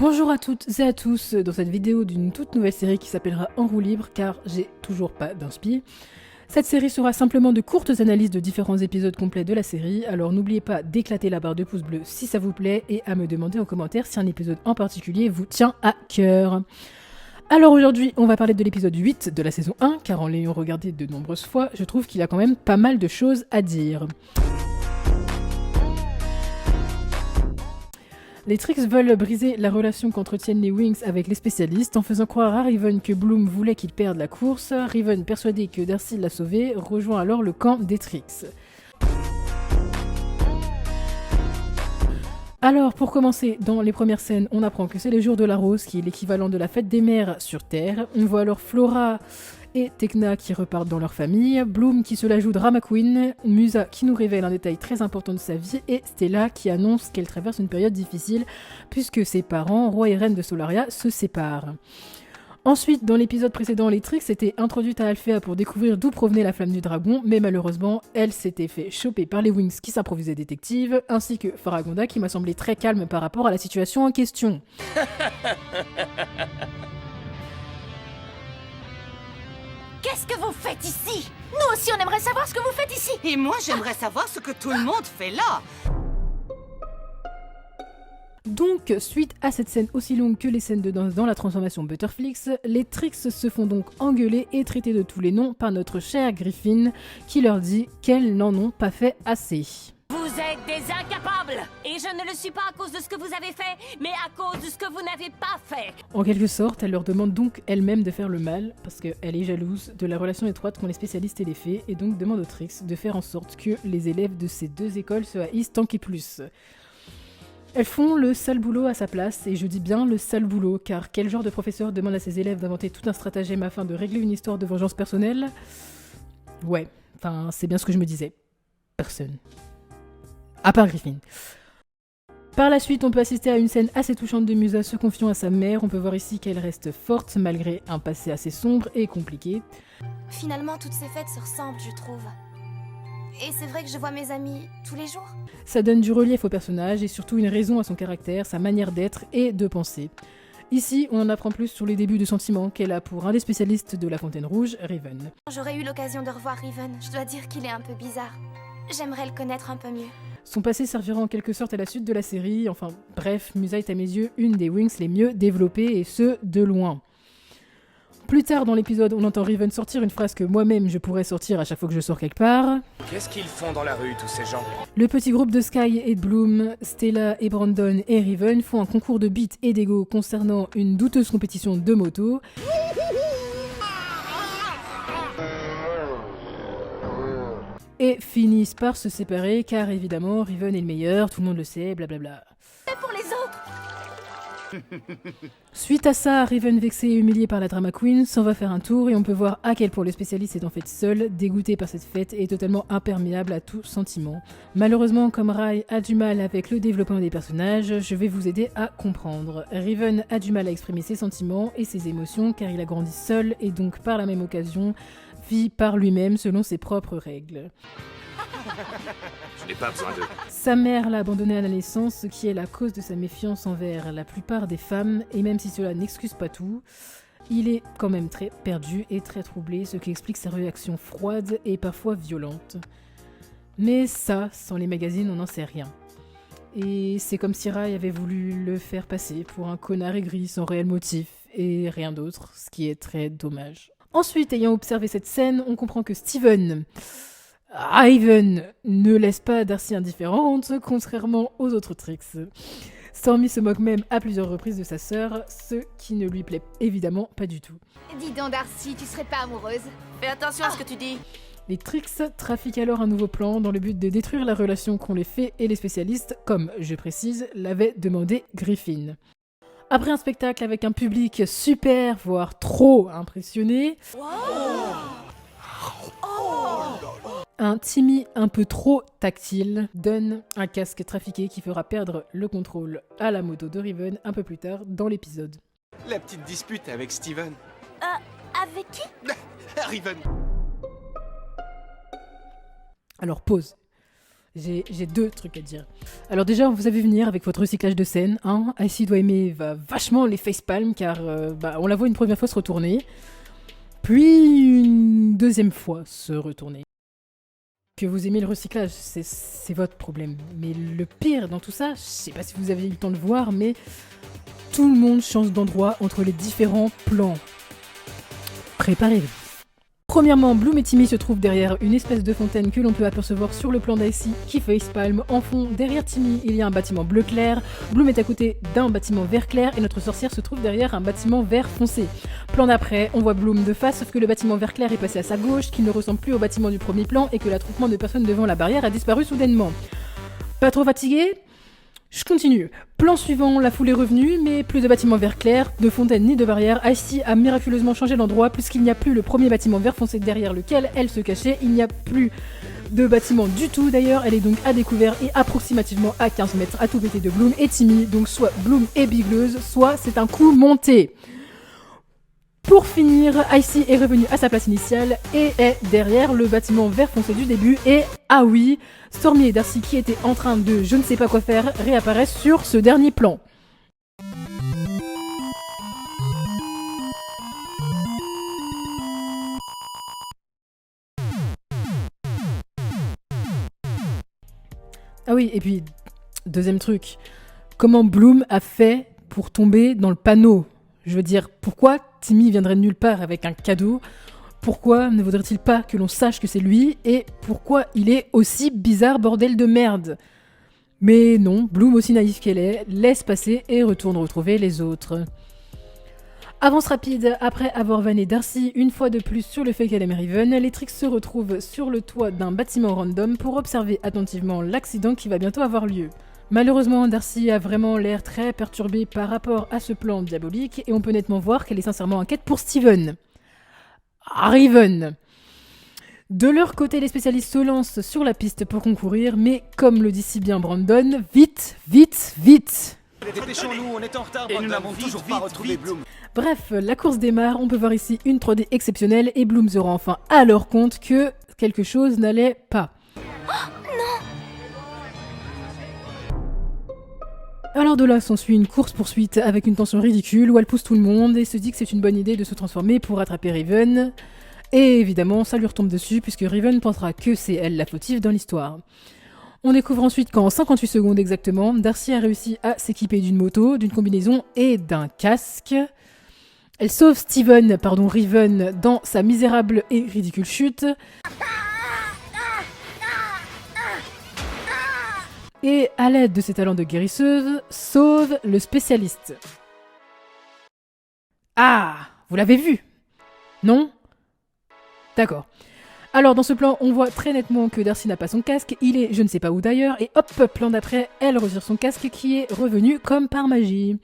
Bonjour à toutes et à tous dans cette vidéo d'une toute nouvelle série qui s'appellera En roue libre car j'ai toujours pas d'inspi. Cette série sera simplement de courtes analyses de différents épisodes complets de la série, alors n'oubliez pas d'éclater la barre de pouce bleu si ça vous plaît et à me demander en commentaire si un épisode en particulier vous tient à cœur. Alors aujourd'hui, on va parler de l'épisode 8 de la saison 1, car en l'ayant regardé de nombreuses fois, je trouve qu'il y a quand même pas mal de choses à dire. Les Trix veulent briser la relation qu'entretiennent les Wings avec les spécialistes en faisant croire à Riven que Bloom voulait qu'il perde la course. Riven, persuadé que Darcy l'a sauvé, rejoint alors le camp des Trix. Alors, pour commencer, dans les premières scènes, on apprend que c'est le jour de la rose, qui est l'équivalent de la fête des mères sur Terre. On voit alors Flora et Tecna qui repartent dans leur famille, Bloom qui se la joue drama queen, Musa qui nous révèle un détail très important de sa vie, et Stella qui annonce qu'elle traverse une période difficile, puisque ses parents, roi et reine de Solaria, se séparent. Ensuite, dans l'épisode précédent, les Trix étaient introduites à Alphea pour découvrir d'où provenait la flamme du dragon, mais malheureusement, elle s'était fait choper par les Wings qui s'improvisaient détectives, ainsi que Faragonda qui m'a semblé très calme par rapport à la situation en question. Qu'est-ce que vous faites ici? Nous aussi on aimerait savoir ce que vous faites ici. Et moi j'aimerais savoir ce que tout le monde fait là. Donc, suite à cette scène aussi longue que les scènes de danse dans la transformation Butterflix, les Trix se font donc engueuler et traiter de tous les noms par notre chère Griffin, qui leur dit qu'elles n'en ont pas fait assez. Vous êtes des incapables. Et je ne le suis pas à cause de ce que vous avez fait, mais à cause de ce que vous n'avez pas fait. En quelque sorte, elle leur demande donc elle-même de faire le mal, parce qu'elle est jalouse de la relation étroite qu'ont les spécialistes et les fées, et donc demande aux Trix de faire en sorte que les élèves de ces deux écoles se haïssent tant qu'est plus. Elles font le sale boulot à sa place, et je dis bien le sale boulot, car quel genre de professeur demande à ses élèves d'inventer tout un stratagème afin de régler une histoire de vengeance personnelle? Ouais, enfin, c'est bien ce que je me disais. Personne. À part Griffin. Par la suite, on peut assister à une scène assez touchante de Musa se confiant à sa mère. On peut voir ici qu'elle reste forte malgré un passé assez sombre et compliqué. Finalement, toutes ces fêtes se ressemblent, je trouve. Et c'est vrai que je vois mes amis tous les jours. Ça donne du relief au personnage et surtout une raison à son caractère, sa manière d'être et de penser. Ici, on en apprend plus sur les débuts de sentiments qu'elle a pour un des spécialistes de la Fontaine Rouge, Riven. J'aurais eu l'occasion de revoir Riven, je dois dire qu'il est un peu bizarre. J'aimerais le connaître un peu mieux. Son passé servira en quelque sorte à la suite de la série, enfin bref, Musa est à mes yeux une des Wings les mieux développées et ce, de loin. Plus tard dans l'épisode, on entend Riven sortir une phrase que moi-même je pourrais sortir à chaque fois que je sors quelque part. Qu'est-ce qu'ils font dans la rue, tous ces gens? Le petit groupe de Sky et de Bloom, Stella et Brandon et Riven font un concours de beats et d'ego concernant une douteuse compétition de moto. Et finissent par se séparer car évidemment Riven est le meilleur, tout le monde le sait, blablabla. Et pour les autres. Suite à ça, Riven, vexé et humilié par la drama queen, s'en va faire un tour et on peut voir à quel point le spécialiste est en fait seul, dégoûté par cette fête et totalement imperméable à tout sentiment. Malheureusement, comme Rai a du mal avec le développement des personnages, je vais vous aider à comprendre. Riven a du mal à exprimer ses sentiments et ses émotions car il a grandi seul et donc par la même occasion vit par lui-même selon ses propres règles. Je n'ai pas besoin d'eux. Sa mère l'a abandonné à la naissance, ce qui est la cause de sa méfiance envers la plupart des femmes, et même si cela n'excuse pas tout, il est quand même très perdu et très troublé, ce qui explique sa réaction froide et parfois violente. Mais ça, sans les magazines, on n'en sait rien. Et c'est comme si Rai avait voulu le faire passer pour un connard aigri sans réel motif, et rien d'autre, ce qui est très dommage. Ensuite, ayant observé cette scène, on comprend que Riven ne laisse pas Darcy indifférente, contrairement aux autres Trix. Stormy se moque même à plusieurs reprises de sa sœur, ce qui ne lui plaît évidemment pas du tout. Dis donc, Darcy, tu serais pas amoureuse? Fais attention à ce que tu dis. Les Trix trafiquent alors un nouveau plan dans le but de détruire la relation qu'ont les fées et les spécialistes, comme, je précise, l'avait demandé Griffin. Après un spectacle avec un public super, voire trop impressionné, un Timmy un peu trop tactile donne un casque trafiqué qui fera perdre le contrôle à la moto de Riven un peu plus tard dans l'épisode. La petite dispute avec Steven. Avec qui? Riven. Alors pause. J'ai deux trucs à dire. Alors déjà, vous avez venir avec votre recyclage de scène. Hein. Icy doit aimer va vachement les facepalms car on la voit une première fois se retourner, puis une deuxième fois se retourner. Que vous aimez le recyclage, c'est votre problème. Mais le pire dans tout ça, je sais pas si vous avez eu le temps de voir, mais tout le monde change d'endroit entre les différents plans. Préparez-vous. Premièrement, Bloom et Timmy se trouvent derrière une espèce de fontaine que l'on peut apercevoir sur le plan d'Icy qui facepalm. En fond, derrière Timmy, il y a un bâtiment bleu clair. Bloom est à côté d'un bâtiment vert clair et notre sorcière se trouve derrière un bâtiment vert foncé. Plan d'après, on voit Bloom de face, sauf que le bâtiment vert clair est passé à sa gauche, qu'il ne ressemble plus au bâtiment du premier plan et que l'attroupement de personnes devant la barrière a disparu soudainement. Pas trop fatigué ? Je continue. Plan suivant, la foule est revenue, mais plus de bâtiments vert clair, de fontaine ni de barrière. Icy a miraculeusement changé d'endroit puisqu'il n'y a plus le premier bâtiment vert foncé derrière lequel elle se cachait. Il n'y a plus de bâtiment du tout d'ailleurs, elle est donc à découvert et approximativement à 15 mètres à tout péter de Bloom et Timmy. Donc soit Bloom est bigleuse, soit c'est un coup monté. Pour finir, Icy est revenu à sa place initiale et est derrière le bâtiment vert foncé du début et, ah oui, Stormy et Darcy qui étaient en train de je ne sais pas quoi faire réapparaissent sur ce dernier plan. Ah oui, et puis, deuxième truc, comment Bloom a fait pour tomber dans le panneau ? Je veux dire, pourquoi Timmy viendrait de nulle part avec un cadeau ? Pourquoi ne vaudrait-il pas que l'on sache que c'est lui ? Et pourquoi il est aussi bizarre, bordel de merde ? Mais non, Bloom, aussi naïve qu'elle est, laisse passer et retourne retrouver les autres. Avance rapide, après avoir vanné Darcy une fois de plus sur le fait qu'elle aime Riven, les Trix se retrouvent sur le toit d'un bâtiment random pour observer attentivement l'accident qui va bientôt avoir lieu. Malheureusement, Darcy a vraiment l'air très perturbée par rapport à ce plan diabolique et on peut nettement voir qu'elle est sincèrement inquiète pour Steven. Riven. De leur côté, les spécialistes se lancent sur la piste pour concourir, mais comme le dit si bien Brandon, vite, vite, vite. Dépêchons-nous, on est en retard, Et nous n'avons toujours pas retrouvé Bloom. Bref, la course démarre, on peut voir ici une 3D exceptionnelle et Bloom se rend enfin à leur compte que quelque chose n'allait pas. Alors de là s'ensuit une course-poursuite avec une tension ridicule où elle pousse tout le monde et se dit que c'est une bonne idée de se transformer pour attraper Riven. Et évidemment, ça lui retombe dessus puisque Riven pensera que c'est elle la fautive dans l'histoire. On découvre ensuite qu'en 58 secondes exactement, Darcy a réussi à s'équiper d'une moto, d'une combinaison et d'un casque. Elle sauve Riven dans sa misérable et ridicule chute. Et à l'aide de ses talents de guérisseuse, sauve le spécialiste. Ah, vous l'avez vu ? Non ? D'accord. Alors dans ce plan, on voit très nettement que Darcy n'a pas son casque, il est je ne sais pas où d'ailleurs, et hop, plan d'après, elle retire son casque qui est revenu comme par magie.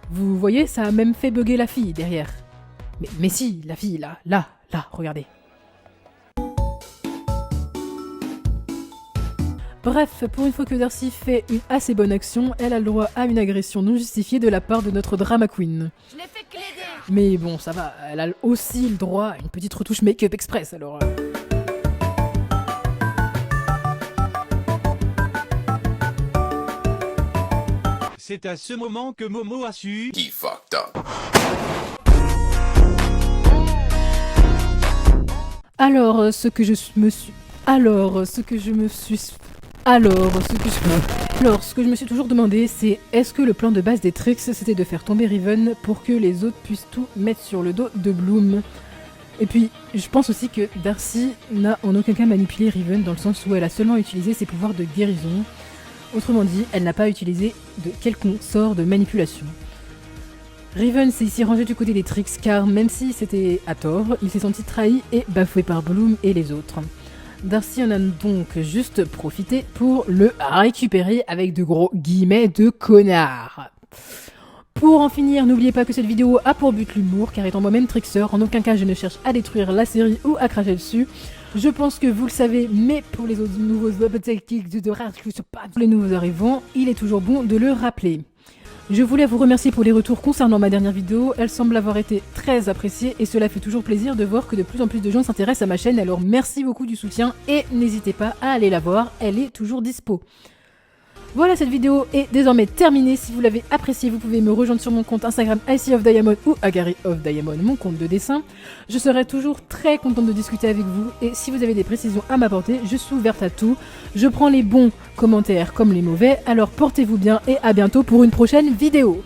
Vous voyez, ça a même fait bugger la fille derrière. Mais si, la fille, là, regardez. Bref, pour une fois que Darcy fait une assez bonne action, elle a le droit à une agression non justifiée de la part de notre drama queen. Je n'ai fait que l'aider. Mais bon, ça va, elle a aussi le droit à une petite retouche make-up express, alors... C'est à ce moment que Momo a su... He fucked up. Alors, ce que je me suis toujours demandé, c'est est-ce que le plan de base des Trix, c'était de faire tomber Riven pour que les autres puissent tout mettre sur le dos de Bloom. Et puis, je pense aussi que Darcy n'a en aucun cas manipulé Riven dans le sens où elle a seulement utilisé ses pouvoirs de guérison. Autrement dit, elle n'a pas utilisé de quelconque sort de manipulation. Riven s'est ici rangé du côté des Trix car même si c'était à tort, il s'est senti trahi et bafoué par Bloom et les autres. Darcy en a donc juste profité pour le récupérer avec de gros guillemets de connard. Pour en finir, n'oubliez pas que cette vidéo a pour but l'humour, car étant moi-même Trixer, en aucun cas je ne cherche à détruire la série ou à cracher dessus. Je pense que vous le savez, mais pour les autres nouveaux arrivants, il est toujours bon de le rappeler. Je voulais vous remercier pour les retours concernant ma dernière vidéo, elle semble avoir été très appréciée et cela fait toujours plaisir de voir que de plus en plus de gens s'intéressent à ma chaîne, alors merci beaucoup du soutien et n'hésitez pas à aller la voir, elle est toujours dispo. Voilà, cette vidéo est désormais terminée. Si vous l'avez appréciée, vous pouvez me rejoindre sur mon compte Instagram IcyOfDiamond ou AgaryOfDiamond, mon compte de dessin. Je serai toujours très contente de discuter avec vous et si vous avez des précisions à m'apporter, je suis ouverte à tout. Je prends les bons commentaires comme les mauvais, alors portez-vous bien et à bientôt pour une prochaine vidéo.